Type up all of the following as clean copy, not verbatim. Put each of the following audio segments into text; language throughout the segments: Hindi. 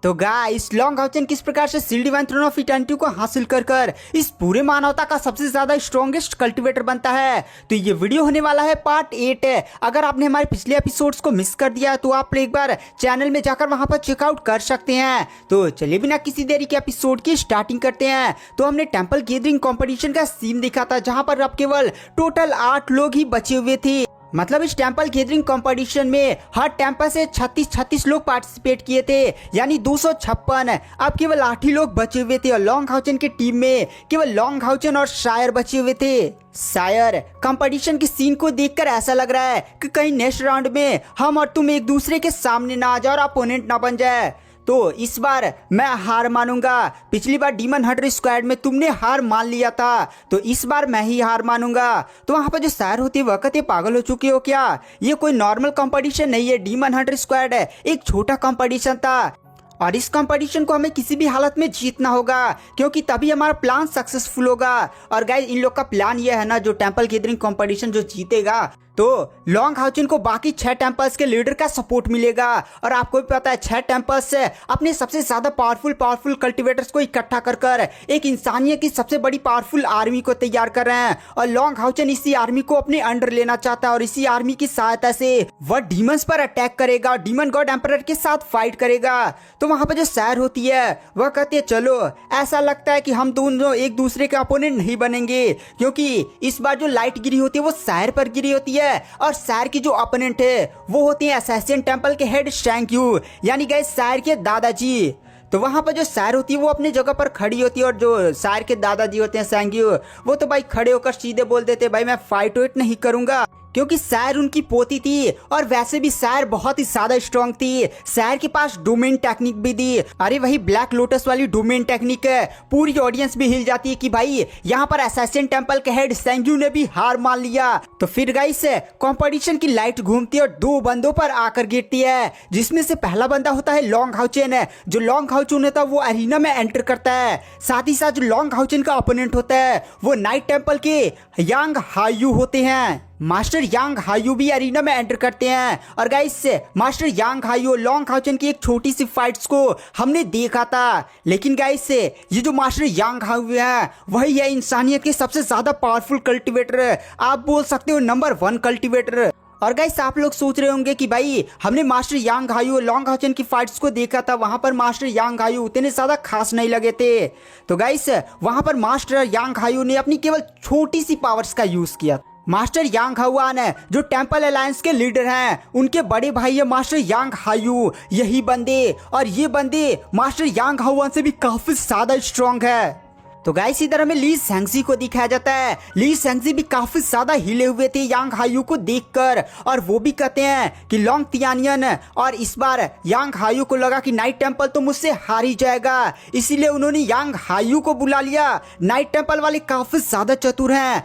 तो गाइस लॉन्ग हाउचन किस प्रकार से Shield Divine Throne of Eternity को हासिल कर इस पूरे मानवता का सबसे ज्यादा स्ट्रॉन्गेस्ट कल्टिवेटर बनता है। तो ये वीडियो होने वाला है पार्ट 8 है। अगर आपने हमारे पिछले एपिसोड्स को मिस कर दिया तो आप एक बार चैनल में जाकर वहां पर चेकआउट कर सकते हैं। तो चलिए बिना किसी देरी के एपिसोड की स्टार्टिंग करते हैं। तो हमने टेंपल गैदरिंग कॉम्पिटिशन का सीन देखा था जहाँ पर अब केवल टोटल 8 लोग ही बचे हुए थे। मतलब इस टेंपल गैदरिंग कंपटीशन में हर टेंपल से 36 लोग पार्टिसिपेट किए थे, यानी 256। अब केवल 8 ही लोग बचे हुए थे और लॉन्ग हाउचन की टीम में केवल लॉन्ग हाउचन और शायर बचे हुए थे। शायर कंपटीशन के सीन को देखकर ऐसा लग रहा है कि कहीं नेक्स्ट राउंड में हम और तुम एक दूसरे के सामने ना आ जाए और अपोनेंट ना बन जाए। तो इस बार मैं हार मानूंगा। पिछली बार डीमन हंटर स्क्वाड में तुमने हार मान लिया था, तो इस बार मैं ही हार मानूंगा। तो वहाँ पर जो शायर होती है वह कहते पागल हो चुके हो क्या? ये कोई नॉर्मल कंपटीशन नहीं है, डीमन हंटर स्क्वाड है, एक छोटा कंपटीशन था और इस कंपटीशन को हमें किसी भी हालत में जीतना होगा क्योंकि तभी हमारा प्लान सक्सेसफुल होगा। और गाइस इन लोग का प्लान ये है ना, जो टेंपल गैदरिंग कंपटीशन जो जीतेगा तो लॉन्ग हाउचन को बाकी 6 टेंपल्स के लीडर का सपोर्ट मिलेगा। और आपको भी पता है 6 टेंपल्स से अपने सबसे ज्यादा पावरफुल कल्टिवेटर्स को इकट्ठा कर एक इंसानियत की सबसे बड़ी पावरफुल आर्मी को तैयार कर रहे हैं और लॉन्ग हाउचन इसी आर्मी को अपने अंडर लेना चाहता है और इसी आर्मी की सहायता से वह डीमंस पर अटैक करेगा और डीमन गॉड एम्परर के साथ फाइट करेगा। तो वहां पर जो शायर होती है वह कहती है चलो ऐसा लगता है कि हम दोनों एक दूसरे के अपोनेंट नहीं बनेंगे, क्योंकि इस बार जो लाइट गिरी होती है वो शायर पर गिरी होती है और शायर की जो अपोनेंट है वो होती है असैसिन टेंपल के हेड शैंक्यू, यानी गाइस शायर के दादाजी। तो वहां पर जो शायर होती है वो अपनी जगह पर खड़ी होती है और जो शायर के दादाजी होते हैं शैंक्यू, वो तो भाई खड़े होकर सीधे बोल देते भाई मैं फाइट वेट नहीं करूंगा, क्योंकि शायर उनकी पोती थी और वैसे भी शायर बहुत ही ज्यादा स्ट्रॉन्ग थी। शायर के पास डोमेन टेक्निक भी थी। अरे वही ब्लैक लोटस वाली डोमेन टेक्निक है। पूरी ऑडियंस भी हिल जाती है कि भाई यहाँ पर असैसिन टेंपल के हेड सेंग्यू ने भी हार मान लिया। तो फिर गाइस कंपटीशन की लाइट घूमती है और 2 बंदों पर आकर गिरती है, जिसमें से पहला बंदा होता है लॉन्ग हाउचन है। जो लॉन्ग हाउचन होता है वो अरीना में एंटर करता है। साथ ही साथ जो लॉन्ग हाउचन का ओपोनेंट होता है वो नाइट टेंपल के यांग हायू होते हैं। मास्टर यांग हायू भी अरीना में एंटर करते हैं। और गाइस मास्टर यांग हायू लॉन्ग हाउचन की एक छोटी सी फाइट्स को हमने देखा था, लेकिन गाइस ये जो मास्टर यांग हायू है वही है इंसानियत के सबसे ज्यादा पावरफुल कल्टिवेटर, आप बोल सकते हो नंबर 1 कल्टिवेटर। और गाइस आप लोग सोच रहे होंगे कि भाई हमने मास्टर यांग हायू लॉन्ग हाउचन की फाइट्स को देखा था, वहां पर मास्टर यांग हायू उतने ज्यादा खास नहीं लगे थे। तो गाइस वहां पर मास्टर यांग हायू ने अपनी केवल छोटी सी पावर्स का यूज किया। मास्टर यांग हाउआन है जो टेंपल अलायंस के लीडर हैं, उनके बड़े भाई है मास्टर यांग हायू। यही बंदे और ये बंदे मास्टर यांग हाउआन से भी काफी ज्यादा स्ट्रॉन्ग है। तो गाइस इधर हमें ली सेंगजी को दिखाया जाता है। ली सेंगजी भी काफी ज्यादा हिले हुए थे यांग हायू को देखकर और वो भी कहते हैं कि लॉन्ग तियानियन। और इस बार यांग हायू को लगा कि नाइट टेंपल तो मुझसे हार ही जाएगा, इसीलिए उन्होंने यांग हायू को बुला लिया। नाइट टेंपल वाले काफी ज्यादा चतुर हैं।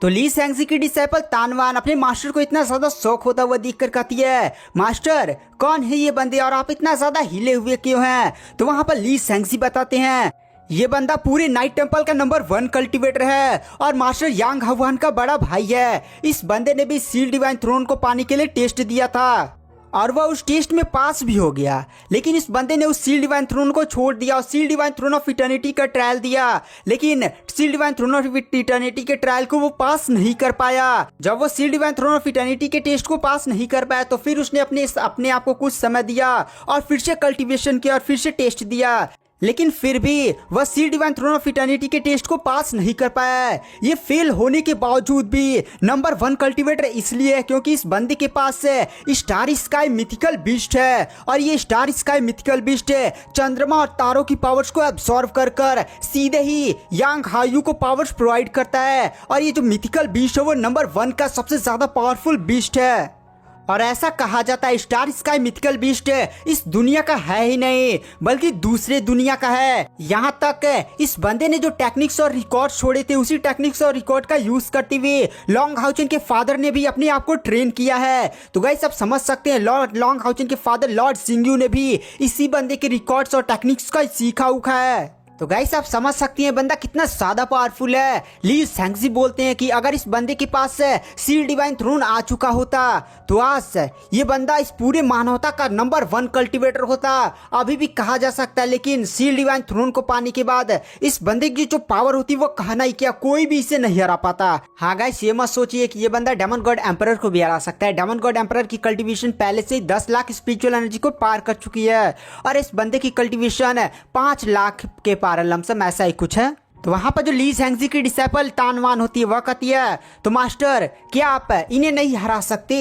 तो ली सेंगजी की डिसाइपल तानवान अपने मास्टर को इतना ज्यादा शौक होता हुआ देखकर कहती है मास्टर कौन है ये बंदे और आप इतना ज्यादा हिले हुए क्यों हैं? तो वहां पर ली सेंगजी बताते हैं ये बंदा पूरे नाइट टेंपल का नंबर 1 कल्टिवेटर है और मास्टर यांग हाउआन का बड़ा भाई है। इस बंदे ने भी शील्ड डिवाइन थ्रोन को पाने के लिए टेस्ट दिया था और वह उस टेस्ट में पास भी हो गया, लेकिन इस बंदे ने उस शील्ड डिवाइन थ्रोन को छोड़ दिया और Shield Divine Throne of Eternity का ट्रायल दिया, लेकिन Shield Divine Throne of Eternity के ट्रायल को वो पास नहीं कर पाया। जब वो Shield Divine Throne of Eternity के टेस्ट को पास नहीं कर पाया तो फिर उसने अपने आप को कुछ समय दिया और फिर से कल्टिवेशन किया और फिर से टेस्ट दिया, लेकिन फिर भी वह Shield Divine Throne of Eternity के टेस्ट को पास नहीं कर पाया है। ये फेल होने के बावजूद भी नंबर 1 कल्टिवेटर इसलिए है क्योंकि इस बंदे के पास स्टार स्काई मिथिकल बीस्ट है और ये स्टार स्काई मिथिकल बीस्ट चंद्रमा और तारों की पावर्स को एब्सॉर्ब कर सीधे ही यांग हायू को पावर्स प्रोवाइड करता है। और ये जो मिथिकल बीस्ट है वो नंबर 1 का सबसे ज्यादा पावरफुल बीस्ट है और ऐसा कहा जाता है स्टार स्काई मिथिकल बीस्ट इस दुनिया का है ही नहीं बल्कि दूसरे दुनिया का है। यहाँ तक इस बंदे ने जो टेक्निक्स और रिकॉर्ड छोड़े थे उसी टेक्निक्स और रिकॉर्ड का यूज करते हुए लॉन्ग हाउचन के फादर ने भी अपने आप को ट्रेन किया है। तो गाइस आप समझ सकते हैं लॉन्ग हाउचन के फादर लॉर्ड सिंग्यू ने भी इसी बंदे के रिकॉर्ड्स और टेक्निक्स का सीखा उखा है। तो गाइस आप समझ सकती हैं बंदा कितना ज्यादा पावरफुल है। ली सैंगजी बोलते हैं कि अगर इस बंदे के पास सील डिवाइन थ्रोन आ चुका होता तो आज ये बंदा इस पूरे मानवता का नंबर 1 कल्टीवेटर होता। अभी भी कहा जा सकता है, लेकिन सील डिवाइन थ्रोन को पाने के बाद इस बंदे की जो पावर होती वो कहना ही क्या, कोई भी इसे नहीं हरा पाता। हाँ गाइस ये मत सोचिए कि ये बंदा डेमन गॉड एम्परर को भी हरा सकता है। डेमन गॉड एम्परर की कल्टीवेशन पहले से ही 10 लाख स्पिरिचुअल एनर्जी को पार कर चुकी है और इस बंदे की कल्टीवेशन 5 लाख के पार लमसम ऐसा ही कुछ है। तो वहां पर जो ली सैंगजी की डिसेपल तानवान होती है वह कहती है तो मास्टर क्या आप इन्हें नहीं हरा सकते।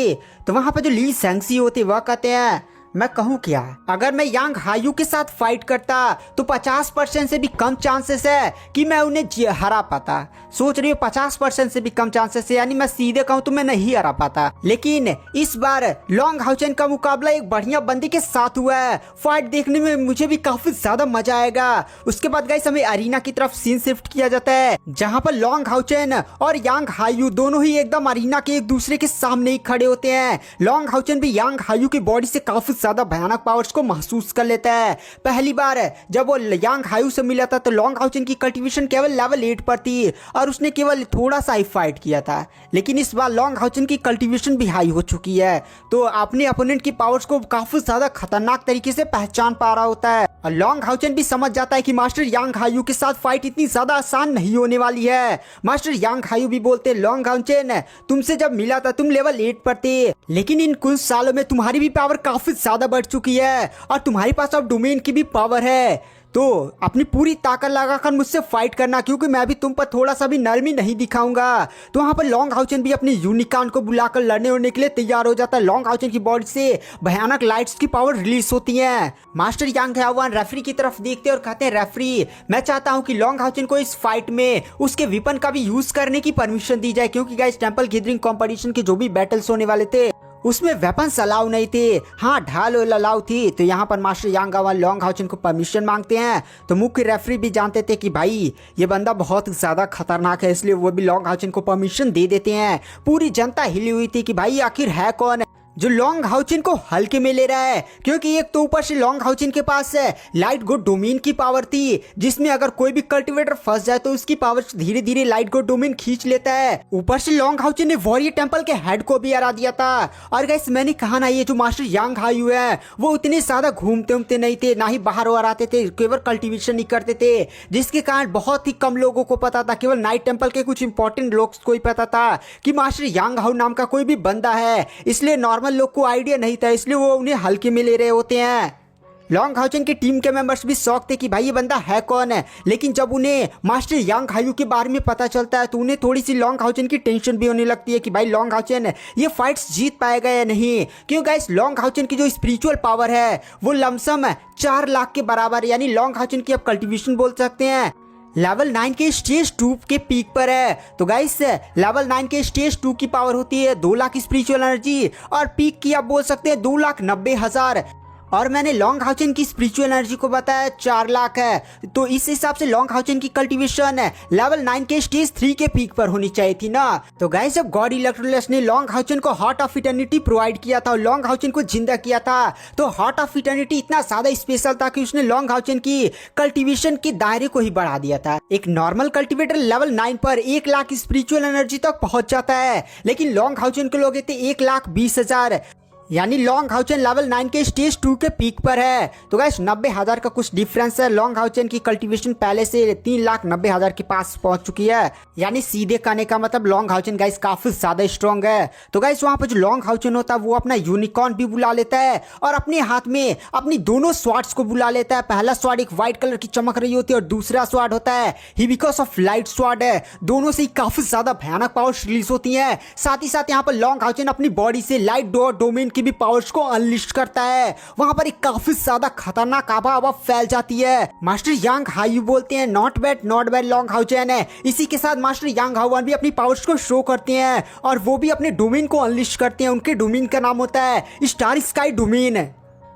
तो वहां पर जो ली सैंगजी होती है वह कहते हैं मैं कहूँ क्या, अगर मैं यांग हायू के साथ फाइट करता तो 50% से भी कम चांसेस है कि मैं उन्हें हरा पाता। सोच रही हूँ 50% से भी कम चांसेस है, यानी मैं सीधे कहूँ तो मैं नहीं हरा पाता। लेकिन इस बार लॉन्ग हाउचेन का मुकाबला एक बढ़िया बंदे के साथ हुआ है। फाइट देखने में मुझे भी काफी ज्यादा मजा आएगा। उसके बाद गाइस हमें अरीना की तरफ सीन शिफ्ट किया जाता है जहाँ पर लॉन्ग हाउचेन और यांग हायू दोनों ही एकदम अरीना के एक दूसरे के सामने ही खड़े होते हैं। लॉन्ग हाउचेन भी यांग हायू की बॉडी से काफी ज्यादा भयानक पावर्स को महसूस कर लेता है। पहली बार जब वो यांग हायू से मिला था तो लॉन्ग हाउचेन की कल्टीवेशन केवल लेवल 8 पर थी और उसने केवल थोड़ा सा ही फाइट किया था। लेकिन इस बार लॉन्ग हाउचेन की कल्टीवेशन भी हाई हो चुकी है तो अपने अपोनेंट की पावर्स को काफी ज्यादा खतरनाक तरीके से पहचान पा रहा होता है। और लॉन्ग हाउचेन भी समझ जाता है कि मास्टर यांग हायू के साथ फाइट इतनी ज्यादा आसान नहीं होने वाली है। मास्टर यांग हायू भी बोलते लॉन्ग हाउचेन तुमसे जब मिला था तुम लेवल 8 पर थे, लेकिन इन कुछ सालों में तुम्हारी भी पावर काफी ज्यादा बढ़ चुकी है और तुम्हारे पास अब डोमेन की भी पावर है। तो अपनी पूरी ताकत लगाकर मुझसे फाइट करना, क्योंकि मैं भी तुम पर थोड़ा सा भी नरमी नहीं दिखाऊंगा। तो वहां पर लॉन्ग हाउचेन भी अपने यूनिकॉर्न को बुलाकर लड़ने उड़ने के लिए तैयार हो जाता है। लॉन्ग हाउचेन की बॉडी से भयानक लाइट्स की पावर रिलीज होती है। मास्टर यांग हायू रेफरी की तरफ देखते और कहते हैं रेफरी मैं चाहता हूं कि लॉन्ग हाउचेन को इस फाइट में उसके वेपन का भी यूज करने की परमिशन दी जाए, क्योंकि गाइस टेंपल गैदरिंग कंपटीशन के जो भी बैटल्स होने वाले थे उसमें वेपन्स अलाउ नहीं थे, हाँ ढाल अलाउ थी। तो यहाँ पर मास्टर यांग हायू लॉन्ग हाउचेन को परमिशन मांगते हैं। तो मुख्य रेफरी भी जानते थे कि भाई ये बंदा बहुत ज्यादा खतरनाक है, इसलिए वो भी लॉन्ग हाउचेन को परमिशन दे देते हैं। पूरी जनता हिली हुई थी कि भाई आखिर है कौन जो लॉन्ग हाउचेन को हल्के में ले रहा है, क्योंकि एक तो ऊपर से लॉन्ग हाउचेन के पास लाइट गोड डोमेन की पावर थी जिसमें अगर कोई भी कल्टीवेटर फंस जाए तो उसकी पावर धीरे धीरे लाइट गोड डोमेन खींच लेता है। ऊपर से लॉन्ग हाउचेन ने वॉरियर टेंपल के हेड को भी हरा दिया था। और गाइस मैंने कहा ना ये जो मास्टर यांग हायू है वो इतने ज्यादा घूमते उमते नहीं थे, ना ही बाहर वार आते थे, केवल कल्टीवेशन ही करते थे, जिसके कारण बहुत ही कम लोगों को पता था। केवल नाइट टेंपल के कुछ इंपॉर्टेंट लोग को ही पता था कि मास्टर यांग हायू नाम का कोई भी बंदा है, इसलिए नॉर्मल लोग को आइडिया नहीं था, इसलिए वो उन्हें हल्के में ले रहे होते हैं। लॉन्ग हाउचेन की टीम के मेंबर्स भी शौक थे कि भाई ये बंदा है कौन है, लेकिन जब उन्हें मास्टर यांग हायू के बारे में पता चलता है तो उन्हें थोड़ी सी लॉन्ग हाउचेन की टेंशन भी होने लगती है कि भाई लॉन्ग हाउचेन ये फाइट्स जीत पाएगा या नहीं। क्यों गाइस लॉन्ग हाउचेन की जो स्पिरिचुअल पावर है वो लमसम 4 लाख के बराबर, यानी लॉन्ग हाउचेन की आप कल्टीवेशन बोल सकते हैं लेवल 9 के स्टेज 2 के पीक पर है। तो गाइस लेवल 9 के स्टेज 2 की पावर होती है 2 लाख स्पिरिचुअल एनर्जी और पीक की आप बोल सकते हैं 2,90,000। और मैंने लॉन्ग हाउचेन की स्पिरिचुअल एनर्जी को बताया 4 लाख है, तो इस हिसाब से लॉन्ग हाउचेन की कल्टीवेशन लेवल 9 के स्टेज 3 के पीक पर होनी चाहिए थी ना। तो गाइस जब गॉड इलेक्ट्रोलेस ने लॉन्ग हाउचेन को हार्ट ऑफ इटर्निटी प्रोवाइड किया था और लॉन्ग हाउचेन को जिंदा किया था, तो हार्ट ऑफ इटर्निटी इतना ज्यादा स्पेशल था कि उसने लॉन्ग हाउचेन की कल्टीवेशन के दायरे को ही बढ़ा दिया था। एक नॉर्मल कल्टीवेटर लेवल 9 पर 1 लाख स्पिरिचुअल एनर्जी तक पहुंच जाता है, लेकिन लॉन्ग हाउचेन के लोग थे 1,20,000, यानी लॉन्ग हाउचेन लेवल 9 के स्टेज 2 के पीक पर है। तो गाइस 90,000 का कुछ डिफरेंस है। लॉन्ग हाउचेन की कल्टीवेशन पहले से 3,90,000 के पास पहुंच चुकी है, यानी सीधे कहने का मतलब लॉन्ग हाउचेन गाइस काफी ज्यादा स्ट्रॉन्ग है। तो गाइस वहां पर जो लॉन्ग हाउचेन होता है वो अपना यूनिकॉर्न भी बुला लेता है और अपने हाथ में अपनी दोनों स्वार्ड्स को बुला लेता है। पहला स्वार्ड एक व्हाइट कलर की चमक रही होती है और दूसरा स्वार्ड होता है हिबिकस ऑफ लाइट स्वार्ड है। दोनों से काफी ज्यादा भयानक पावर रिलीज होती है। साथ ही साथ यहाँ पर लॉन्ग हाउचेन अपनी बॉडी से लाइट डोमेन की भी पावर्स को अनलिस्ट करता है। वहां पर एक काफी ज्यादा खतरनाक आभा फैल जाती है। मास्टर यांग हायू बोलते हैं नॉट बैड लॉन्ग हाउचेन है। इसी के साथ मास्टर यांग हायू भी अपनी पावर्स को शो करते हैं और वो भी अपने डोमेन को अनलिस्ट करते हैं। उनके डोमेन का नाम होता है स्टार स्काई डोमेन।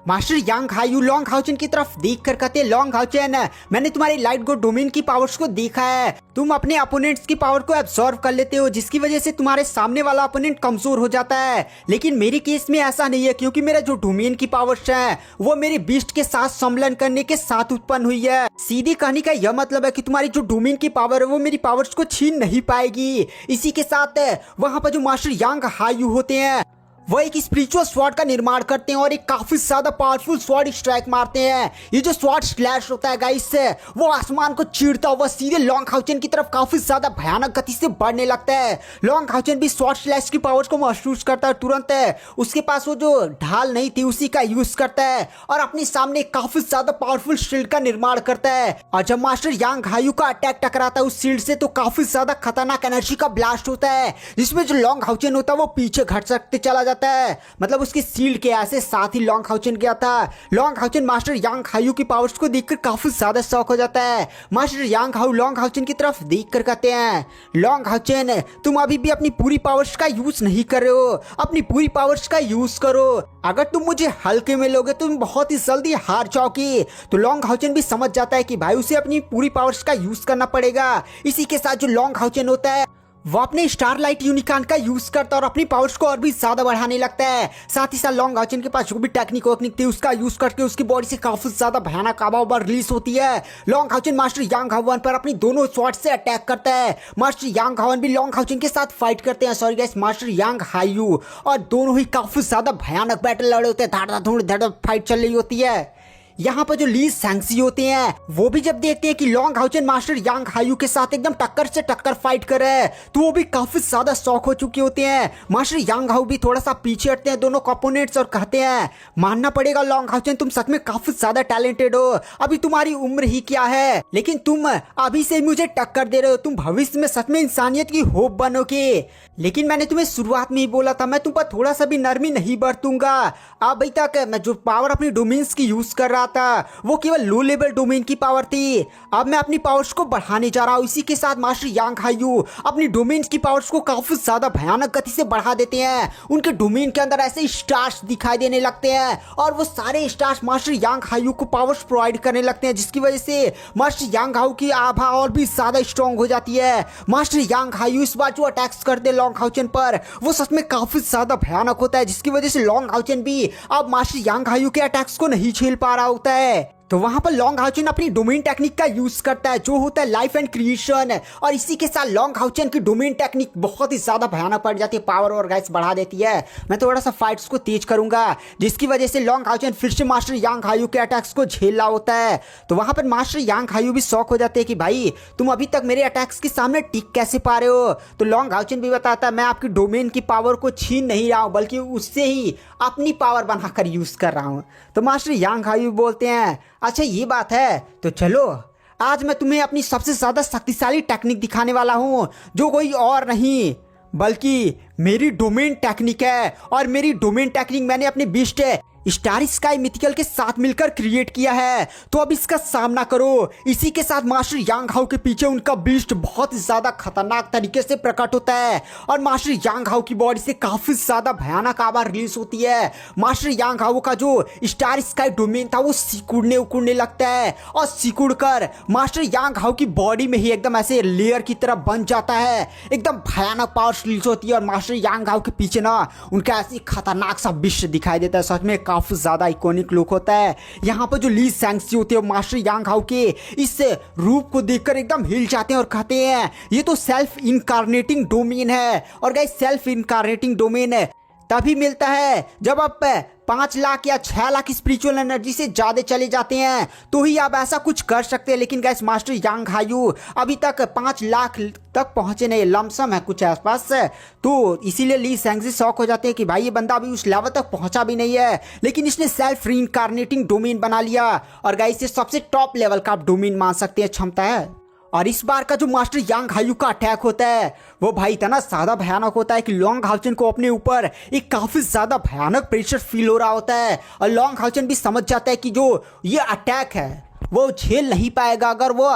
मास्टर यांग हायू लॉन्ग हाउचेन की तरफ देख कर कहते लॉन्ग हाउचेन, मैंने तुम्हारी लाइट गो डोमेन की पावर्स को देखा है। तुम अपने अपोनेंट्स की पावर को एब्सॉर्ब कर लेते हो, जिसकी वजह से तुम्हारे सामने वाला अपोनेंट कमजोर हो जाता है। लेकिन मेरे केस में ऐसा नहीं है, क्योंकि मेरा जो डोमेन की पावर्स है वो मेरे बीस्ट के साथ सम्मेलन करने के साथ उत्पन्न हुई है। सीधी कहानी का यह मतलब है कि तुम्हारी जो डोमेन की पावर है वो मेरी पावर्स को छीन नहीं पाएगी। इसी के साथ वहां पर जो मास्टर यांग हायू होते हैं वो एक स्पिरिचुअल स्वॉर्ड का निर्माण करते हैं और एक काफी ज्यादा पावरफुल स्वॉर्ड स्ट्राइक मारते हैं। ये जो स्वॉर्ड स्लैश होता है गाइस, वो आसमान को चीरता हुआ सीधे लॉन्ग हाउचेन की तरफ काफी ज्यादा भयानक गति से बढ़ने लगता है। लॉन्ग हाउचेन भी स्वॉर्ड स्लैश की पावर्स को महसूस करता है तुरंत। उसके पास वो जो ढाल नहीं थी उसी का यूज करता है और अपने सामने काफी ज्यादा पावरफुल शील्ड का निर्माण करता है। और जब मास्टर यांग हायू का अटैक टकराता है उस शील्ड से, तो काफी ज्यादा खतरनाक एनर्जी का ब्लास्ट होता है, जिसमें जो लॉन्ग हाउचेन होता है वो पीछे घट सकते चला जाता है। मतलब उसकी शील्ड के ऐसे साथ ही लॉन्ग हाउचेन गया था। लॉन्ग हाउचेन मास्टर यांग हायू की पावर्स को देखकर काफी ज्यादा शॉक हो जाता है। मास्टर यांग हायू लॉन्ग हाउचेन की तरफ देखकर कहते हैं, लॉन्ग हाउचेन तुम अभी भी अपनी पूरी पावर्स का यूज नहीं कर रहे हो, अपनी पूरी पावर्स का यूज करो। अगर तुम मुझे हल्के में लोगे तो तुम बहुत ही जल्दी हार जाओगे। तो लॉन्ग हाउचेन भी समझ जाता है कि भाई उसे अपनी पूरी पावर्स का यूज करना पड़ेगा। इसी के साथ जो लॉन्ग हाउचेन होता है वो अपने स्टारलाइट यूनिकॉर्न का यूज करता है और अपनी पावर्स को और भी ज्यादा बढ़ाने लगता है। साथ ही साथ लॉन्ग हाउचेन के पास जो भी टेक्निक वोक्निक थी उसका यूज करके उसकी बॉडी से काफी ज्यादा भयानक आवाज रिलीज होती है। लॉन्ग हाउचेन मास्टर यांग हावन पर अपनी दोनों स्वॉर्ड से अटैक करता है। मास्टर यांग हावन भी लॉन्ग हाउचेन के साथ फाइट करते हैं, सॉरी गाइस मास्टर यांग हायू, और दोनों ही काफी ज्यादा भयानक बैटल लड़े होते हैं। धड़ फाइट चल रही होती है। यहाँ पर जो ली सैंक्सी होते हैं वो भी जब देखते हैं कि लॉन्ग हाउचेन मास्टर यांग हायू के साथ एकदम टक्कर से टक्कर फाइट कर रहे हैं, तो वो भी काफी ज्यादा शॉक हो चुके होते हैं। मास्टर यांग हायू भी थोड़ा सा पीछे हटते हैं दोनों अपोनेंट्स और कहते हैं, मानना पड़ेगा लॉन्ग हाउचेन तुम सच में काफी ज्यादा टैलेंटेड हो। अभी तुम्हारी उम्र ही क्या है, लेकिन तुम अभी से मुझे टक्कर दे रहे हो। तुम भविष्य में सच में इंसानियत की होप बनोगे। लेकिन मैंने तुम्हें शुरुआत में ही बोला था, मैं तुम पर थोड़ा सा भी नरमी नहीं बरतूंगा। अभी तक मैं जो पावर अपनी डोमेन्स की यूज कर रहा था वो केवल लो लेवल डोमेन की पावर थी। अब मैं अपनी पावर्स को बढ़ाने जा रहा हूँ। इसी के साथ मास्टर यांग हायू अपनी डोमेन्स की पावर्स को काफी ज्यादा भयानक गति से बढ़ा देते हैं। उनके डोमेन के अंदर ऐसे स्टार्स दिखाई देने लगते हैं और वो सारे स्टार्स मास्टर यांग हायू को पावर्स प्रोवाइड करने लगते हैं, जिसकी वजह से मास्टर यांग हायू की आभा और भी ज्यादा स्ट्रॉन्ग हो जाती है। मास्टर यांग हायू इस बार जो अटैक्स करते लॉन्ग हाउचेन पर वो सच में काफी ज्यादा भयानक होता है, जिसकी वजह से लॉन्ग हाउचेन भी अब मास्टर यांग हायू के अटैक्स को नहीं झेल पा रहा होता है। तो वहां पर लॉन्ग हाउचेन अपनी डोमेन टेक्निक का यूज करता है जो होता है लाइफ एंड क्रिएशन, और इसी के साथ लॉन्ग हाउचेन की डोमेन टेक्निक बहुत ही ज्यादा भयानक पड़ जाती है, पावर और गाइस बढ़ा देती है। मैं थोड़ा सा फाइट्स को तेज करूंगा, जिसकी वजह से लॉन्ग हाउचेन फिर से मास्टर यांग हायू के अटैक्स को झेलना होता है। तो वहां पर मास्टर यांग हायू भी शॉक हो जाते हैं कि भाई तुम अभी तक मेरे अटैक्स के सामने टिक कैसे पा रहे हो। तो लॉन्ग हाउचेन भी बताता है, मैं आपकी डोमेन की पावर को छीन नहीं रहा हूं, बल्कि उससे ही अपनी पावर बनाकर यूज कर रहा हूं। तो मास्टर यांग हायू बोलते हैं, अच्छा ये बात है, तो चलो आज मैं तुम्हें अपनी सबसे ज्यादा शक्तिशाली टेक्निक दिखाने वाला हूं, जो कोई और नहीं बल्कि मेरी डोमेन टेक्निक है। और मेरी डोमेन टेक्निक मैंने अपने बीस्ट स्टार स्काई मिथिकल के साथ मिलकर क्रिएट किया है, तो अब इसका सामना करो। इसी के साथ मास्टर यांग हाउ के पीछे उनका बीस्ट बहुत ज्यादा खतरनाक तरीके से प्रकट होता है और मास्टर यांग हाउ की बॉडी से काफी ज्यादा भयानक आवाज रिलीज होती है। मास्टर यांग हाउ का जो स्टार स्काई डोमेन था वो सिकुड़ने उकुड़ने लगता है और सिकुड़ कर मास्टर यांग हाउ की बॉडी में ही एकदम ऐसे लेयर की तरह बन जाता है। एकदम भयानक पावर रिलीज होती है और मास्टर यांग हाउ के पीछे ना उनका ऐसी खतरनाक सा विश्व दिखाई देता है। सच में काफी ज्यादा इकोनिक लुक होता है। यहाँ पर जो ली सैंक्सी होती है मास्टर यांग हाउ के इस रूप को देखकर एकदम हिल जाते हैं और कहते हैं ये तो सेल्फ इनकार्नेटिंग डोमेन है। और गाइस सेल्फ इनकार्नेटिंग डोमेन तभी मिलता है जब आप 5 लाख या 6 लाख स्पिरिचुअल एनर्जी से ज्यादा चले जाते हैं तो ही आप ऐसा कुछ कर सकते हैं। लेकिन गाइस मास्टर यांग हायू अभी तक 5 लाख तक पहुंचे नहीं, लमसम है कुछ आसपास, तो इसीलिए ली सैंक्सी शॉक हो जाते हैं कि भाई ये बंदा अभी उस लेवल तक पहुंचा भी नहीं है, लेकिन इसने सेल्फ रीइंकार्नेटिंग डोमेन बना लिया। और गाइस ये सबसे टॉप लेवल का आप डोमेन मान सकते हैं, क्षमता है। और इस बार का जो मास्टर यांग हायू का अटैक होता है वो भाई इतना ज्यादा भयानक होता है कि लॉन्ग हाउचेन को अपने ऊपर एक काफी ज्यादा भयानक प्रेशर फील हो रहा होता है। और लॉन्ग हाउचेन भी समझ जाता है कि जो ये अटैक है वो झेल नहीं पाएगा अगर वो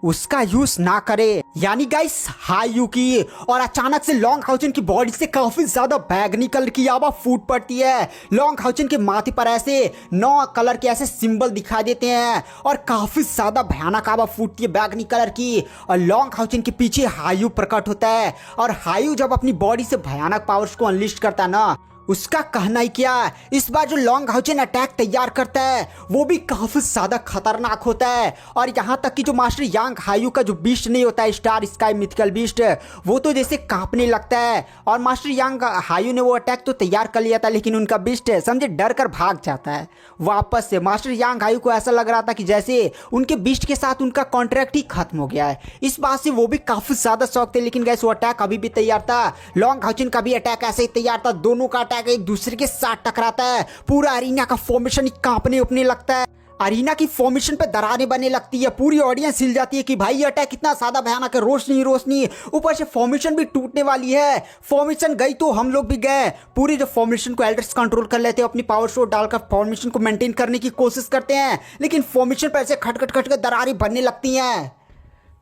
उसका यूज ना करे, यानी गाइस हायू की। और अचानक से लॉन्ग हाउचन की बॉडी से काफी ज्यादा बैगनी कलर की आवा फूट पड़ती है। लॉन्ग हाउचन के माथे पर ऐसे 9 कलर के ऐसे सिंबल दिखाई देते हैं और काफी ज्यादा भयानक आवा फूटती है बैगनी कलर की। और लॉन्ग हाउचन के पीछे हायू प्रकट होता है और हायू जब अपनी बॉडी से भयानक पावर्स को अनलिस्ट करता है ना, उसका कहना ही क्या, इस बार जो लॉन्ग हाउचन अटैक तैयार करता है वो भी काफी ज्यादा खतरनाक होता है। और यहाँ तक कि जो मास्टर यांग हायू का जो बीस्ट नहीं होता है, स्टार स्काई मिथिकल बीस्ट, वो तो जैसे कांपने लगता है। और मास्टर यांग हायू ने वो अटैक तो तैयार कर लिया था, लेकिन उनका बीस्ट समझे डर कर भाग जाता है वापस से। मास्टर यांग हायू को ऐसा लग रहा था कि जैसे उनके बीस्ट के साथ उनका कॉन्ट्रैक्ट ही खत्म हो गया है। इस बात से वो भी काफी ज्यादा शौक थे, लेकिन गैस वो अटैक अभी भी तैयार था। लॉन्ग हाउचन का भी अटैक ऐसे ही तैयार था, दोनों का एक दूसरे के साथ टकराता है। पूरा अरीना का फॉर्मेशन ही कांपने उपने लगता है, अरीना की फॉर्मेशन पे दरारें बनने लगती है। पूरी ऑडियंस हिल जाती है कि भाई ये अटैक कितना ज्यादा भयानक है, रोशनी रोशनी। ऊपर से फॉर्मेशन भी टूटने वाली है। फॉर्मेशन गई तो हम लोग भी गए। पूरी जो फॉर्मेशन को एल्डर्स कंट्रोल कर लेते हैं, अपनी पावर शॉट डालकर फॉर्मेशन को मेंटेन करने की कोशिश करते हैं, लेकिन फॉर्मेशन पर ऐसे खटखट खटखट दरारें बनने लगती हैं।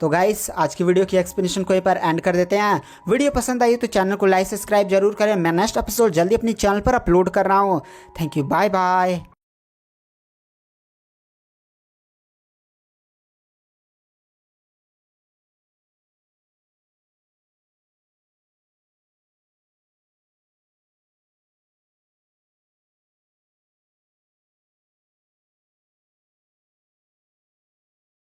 तो गाइस आज की वीडियो की एक्सप्लेनेशन को यहीं पर एंड कर देते हैं। वीडियो पसंद आई तो चैनल को लाइक सब्सक्राइब जरूर करें। मैं नेक्स्ट एपिसोड जल्दी अपनी चैनल पर अपलोड कर रहा हूँ। Thank you, bye bye.